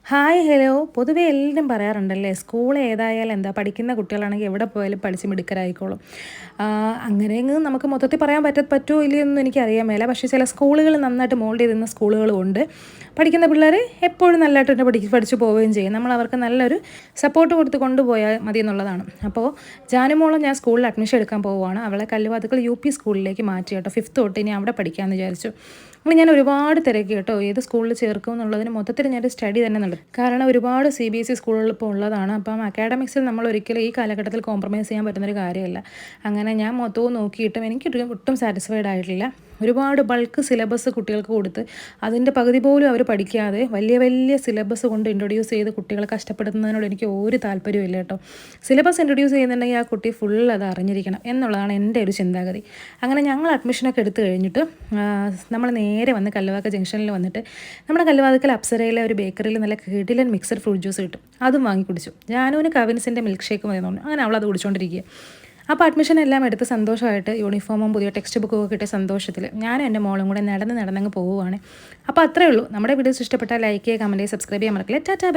Hi hello പൊതുവേ എല്ലാവരും പറയാറുണ്ടല്ലേ school ഏതായാലും എന്താ പഠിക്കുന്ന കുട്ടികളാണെങ്കിൽ എവിടെ പോയാലും പഠിച്ച് മിടുക്കരായിക്കോളും. അങ്ങനെയെങ്കിൽ നമുക്ക് മൊത്തത്തിൽ പറയാൻ പറ്റുമോ ഇല്ലയെന്നൊന്നും എനിക്കറിയാൻ മേല. പക്ഷേ ചില സ്കൂളുകൾ നന്നായിട്ട് മോൾഡ് ചെയ്തിരുന്ന സ്കൂളുകളും ഉണ്ട്. പഠിക്കുന്ന പിള്ളേർ എപ്പോഴും നല്ലതായിട്ട് തന്നെ പഠിച്ച് പോവുകയും ചെയ്യും. നമ്മൾ അവർക്ക് നല്ലൊരു സപ്പോർട്ട് കൊടുത്ത് കൊണ്ടുപോയാൽ മതി എന്നുള്ളതാണ്. അപ്പോൾ ജാനുമോളം ഞാൻ സ്കൂളിൽ അഡ്മിഷൻ എടുക്കാൻ പോവുകയാണ്. അവളെ കല്ലുവാതുക്കൽ UP സ്കൂളിലേക്ക് മാറ്റി കേട്ടോ. 5th തൊട്ട് ഇനി അവിടെ പഠിക്കാമെന്ന് വിചാരിച്ചു. അപ്പോൾ ഞാൻ ഒരുപാട് തിരക്കി കേട്ടോ, ഏത് സ്കൂളിൽ ചേർക്കും എന്നുള്ളതിന് മൊത്തത്തിൽ ഞാനൊരു സ്റ്റഡി തന്നെ നടത്തും. കാരണം ഒരുപാട് CBSE സ്കൂളുകൾ ഇപ്പോൾ ഉള്ളതാണ്. അപ്പം അക്കാഡമിക്സിൽ നമ്മൾ ഒരിക്കലും ഈ കാലഘട്ടത്തിൽ കോംപ്രമൈസ് ചെയ്യാൻ പറ്റുന്നൊരു കാര്യമല്ല. അങ്ങനെ ഞാൻ മൊത്തവും നോക്കിയിട്ടും എനിക്ക് ഒട്ടും സാറ്റിസ്ഫൈഡ് ആയിട്ടില്ല. ഒരുപാട് ബൾക്ക് സിലബസ് കുട്ടികൾക്ക് കൊടുത്ത് അതിൻ്റെ പകുതി പോലും അവർ പഠിക്കാതെ വലിയ വലിയ സിലബസ് കൊണ്ട് ഇൻട്രൊഡ്യൂസ് ചെയ്ത് കുട്ടികളെ കഷ്ടപ്പെടുത്തുന്നതിനോട് എനിക്ക് ഒരു താല്പര്യമില്ല കേട്ടോ. സിലബസ് ഇൻട്രൊഡ്യൂസ് ചെയ്യുന്നുണ്ടെങ്കിൽ ആ കുട്ടി ഫുൾ അത് അറിഞ്ഞിരിക്കണം എന്നുള്ളതാണ് എൻ്റെ ഒരു ചിന്താഗതി. അങ്ങനെ ഞങ്ങൾ അഡ്മിഷനൊക്കെ എടുത്തു കഴിഞ്ഞിട്ട് നമ്മൾ നേരെ വന്ന് കല്ലുവാക്ക ജംഗ്ഷനിൽ വന്നിട്ട് നമ്മുടെ കല്ലുവാതുക്കൽ അപ്സരയിലെ ഒരു ബേക്കറിയിൽ നല്ല കിടിലൻ മിക്സഡ് ഫ്രൂട്ട് ജ്യൂസ് കിട്ടും. അതും വാങ്ങി കുടിച്ചു. ജാനുവിന് കവിൻസിൻ്റെ മിൽക്ക് ഷേക്ക് മതി തോന്നുന്നു. അങ്ങനെ അവളത് കുടിച്ചുകൊണ്ടിരിക്കുക. അപ്പോൾ അഡ്മിഷൻ എല്ലാം എടുത്ത് സന്തോഷമായിട്ട് യൂണിഫോമും പുതിയ ടെക്സ്റ്റ് ബുക്കും ഒക്കെ കിട്ടിയ സന്തോഷത്തിൽ ഞാനും എൻ്റെ മോളും കൂടെ നടന്നങ്ങ് പോവുകയാണ്. അപ്പോൾ അത്രയേ ഉള്ളൂ. നമ്മുടെ വീഡിയോസ് ഇഷ്ടപ്പെട്ടാൽ ലൈക്ക് ചെയ്യുക, കമൻറ്റ് ചെയ്യുക, സബ്സ്ക്രൈബ് ചെയ്യാൻ മറക്കില്ല. Tata bye.